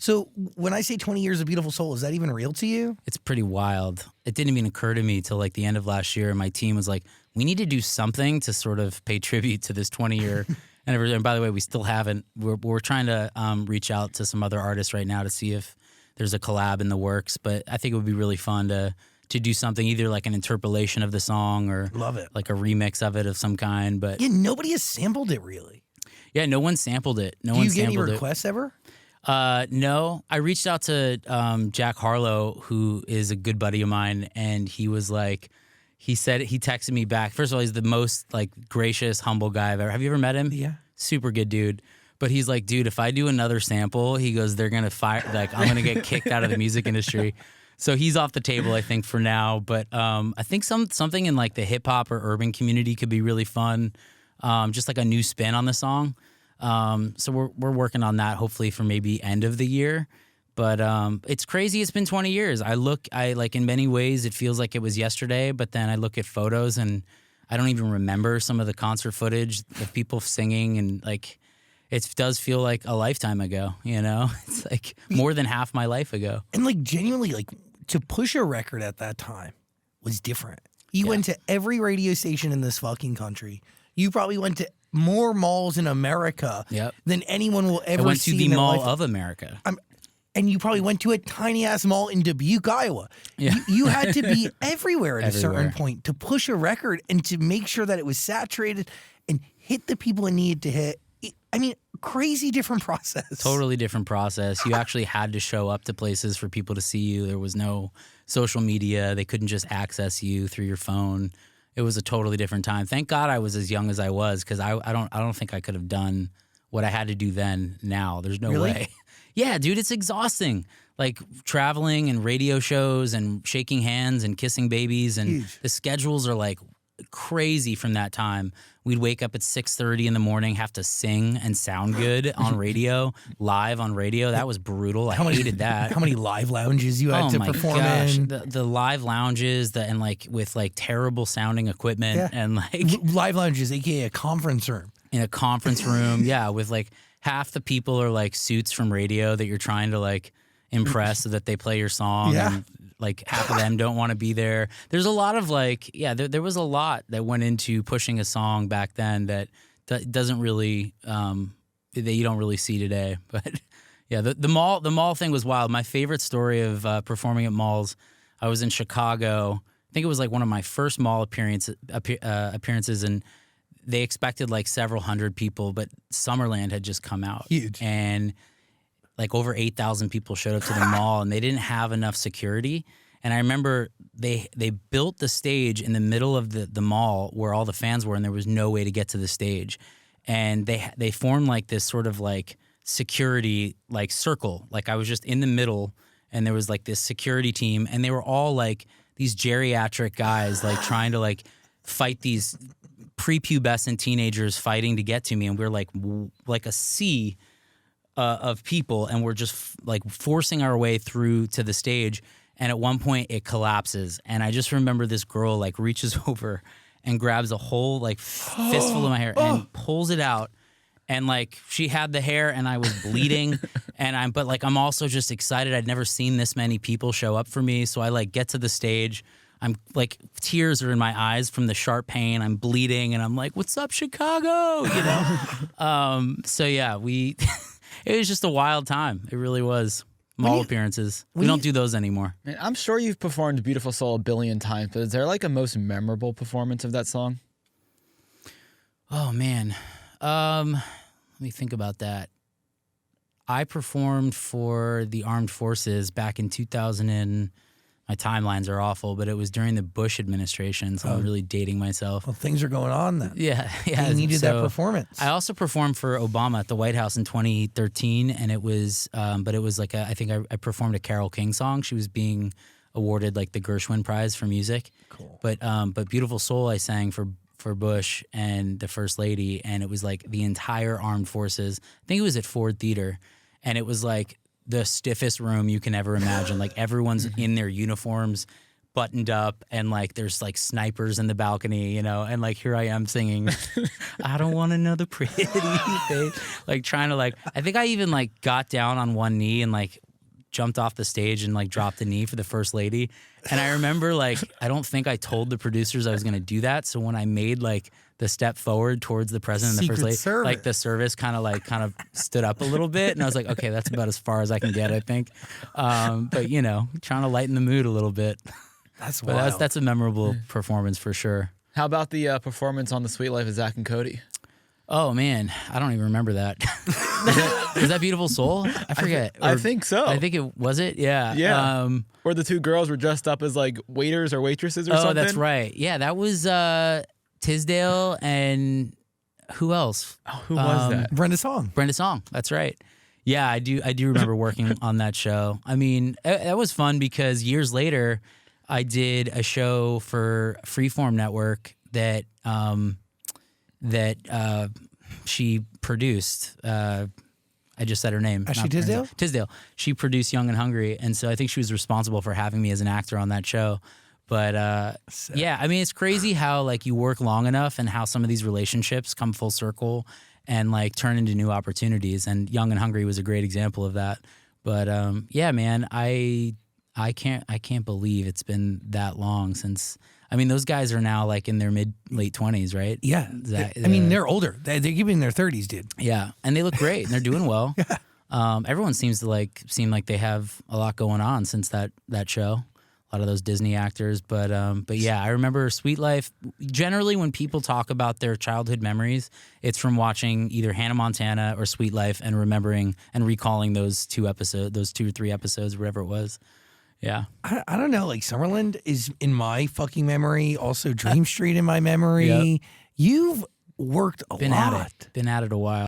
So when I say 20 years of Beautiful Soul, is that even real to you? It's pretty wild. It didn't even occur to me till like the end of last year. My team was like, we need to do something to sort of pay tribute to this 20-year anniversary. And by the way, we still haven't. We're trying to reach out to some other artists right now to see if there's a collab in the works. But I think it would be really fun to do something, either like an interpolation of the song or Love it. like a remix of it of some kind. But Yeah, nobody has sampled it really. yeah, no one sampled it. No Do one you get any sampled it. requests ever? No, I reached out to Jack Harlow, who is a good buddy of mine, and he was like, he texted me back. First of all, he's the most like gracious, humble guy I've ever. Have you ever met him? Yeah. Super good dude. But he's like, dude, if I do another sample, he goes, they're gonna fire. Like, I'm gonna get kicked out of the music industry. So he's off the table, I think, for now. But I think something in like the hip hop or urban community could be really fun. Just like a new spin on the song. So we're working on that, hopefully for maybe end of the year. But it's crazy. It's been 20 years. I like in many ways it feels like it was yesterday, but then I look at photos and I don't even remember some of the concert footage of people singing, and like it does feel like a lifetime ago, you know? It's like more than half my life ago. And like genuinely, like to push a record at that time was different. You went to every radio station in this fucking country. You probably went to more malls in America than anyone will ever see. I went to the in their Mall life. of America. And you probably went to a tiny ass mall in Dubuque, Iowa. Yeah. You had to be everywhere at a certain point to push a record and to make sure that it was saturated and hit the people it needed to hit. I mean, crazy different process. Totally different process. You actually had to show up to places for people to see you. There was no social media. They couldn't just access you through your phone. It was a totally different time. Thank God I was as young as I was, because I don't think I could have done what I had to do then now. There's no way. Yeah, dude, it's exhausting. Like traveling and radio shows and shaking hands and kissing babies, and the schedules are like crazy from that time. We'd wake up at 6:30 in the morning, have to sing and sound good on radio, live on radio. That was brutal. I hated that. How many live lounges you had to perform in? The live lounges, and like with like terrible sounding equipment and like live lounges, aka a conference room. In a conference room, with like half the people are like suits from radio that you're trying to like impress so that they play your song. And like half of them don't want to be there. There's a lot of like, there was a lot that went into pushing a song back then that doesn't really, that you don't really see today. But the mall thing was wild. My favorite story of performing at malls, I was in Chicago. I think it was like one of my first mall appearances, and they expected like several hundred people, but Summerland had just come out. Huge. And like over 8,000 people showed up to the mall, and they didn't have enough security. And I remember they built the stage in the middle of the mall where all the fans were, and there was no way to get to the stage. And they formed like this sort of like security like circle. Like I was just in the middle, and there was like this security team, and they were all like these geriatric guys like trying to like fight these prepubescent teenagers fighting to get to me, and we're like a sea of people, and we're just like forcing our way through to the stage. And at one point it collapses, and I just remember this girl like reaches over and grabs a whole like fistful of my hair and pulls it out, and like she had the hair and I was bleeding and I'm also just excited. I'd never seen this many people show up for me, so I like get to the stage. I'm like, tears are in my eyes from the sharp pain. I'm bleeding, and I'm like, "What's up, Chicago?" You know. So yeah, it was just a wild time. It really was. Mall appearances. We don't do those anymore. Man, I'm sure you've performed "Beautiful Soul" a billion times, but is there like a most memorable performance of that song? Oh man, let me think about that. I performed for the Armed Forces back in 2000 my timelines are awful, but it was during the Bush administration, so I'm really dating myself. Well, things are going on then. Yeah. You needed that performance. I also performed for Obama at the White House in 2013, and it was, but it was like I think I performed a Carole King song. She was being awarded like the Gershwin Prize for music. Cool. But "Beautiful Soul" I sang for Bush and the First Lady, and it was like the entire Armed Forces. I think it was at Ford Theater, and it was like the stiffest room you can ever imagine. Like everyone's in their uniforms, buttoned up, and like there's like snipers in the balcony, you know, and like here I am singing I don't want another pretty face, like trying to like, I think I even like got down on one knee and like jumped off the stage and like dropped the knee for the first lady. And I remember like, I don't think I told the producers I was going to do that. So when I made like the step forward towards the president and the first lady, Service. like the service kind of stood up a little bit. And I was like, okay, that's about as far as I can get, I think. But you know, trying to lighten the mood a little bit. That's But wild. that's a memorable performance for sure. How about the performance on The Sweet Life of Zach and Cody? Oh man, I don't even remember that. was that Beautiful Soul? I forget. I think so. I think it was it. Yeah. Yeah. Where the two girls were dressed up as like waiters or waitresses or Oh, something. that's right. Yeah, that was Tisdale and who else? Oh, who was that? Brenda Song. Brenda Song. That's right. Yeah, I do remember working on that show. I mean, that was fun because years later, I did a show for Freeform Network that she produced. I just said her name. Ashley not Brenda. Tisdale? Tisdale. She produced Young and Hungry, and so I think she was responsible for having me as an actor on that show. But yeah, I mean, it's crazy how like you work long enough and how some of these relationships come full circle and like turn into new opportunities. And Young and Hungry was a great example of that. But yeah, man, I can't believe it's been that long since. I mean, those guys are now like in their late 20s, right? Yeah. I mean, they're older. They're giving their 30s, dude. Yeah, and they look great and they're doing well. Everyone seems to seem like they have a lot going on since that show. A lot of those Disney actors, but yeah, I remember Sweet Life. Generally, when people talk about their childhood memories, it's from watching either Hannah Montana or Sweet Life and remembering and recalling those 2 or 3 episodes, whatever it was. Yeah. I don't know. Like Summerland is in my fucking memory. Also Dream Street in my memory. Yep. You've worked a lot. Been at it a while.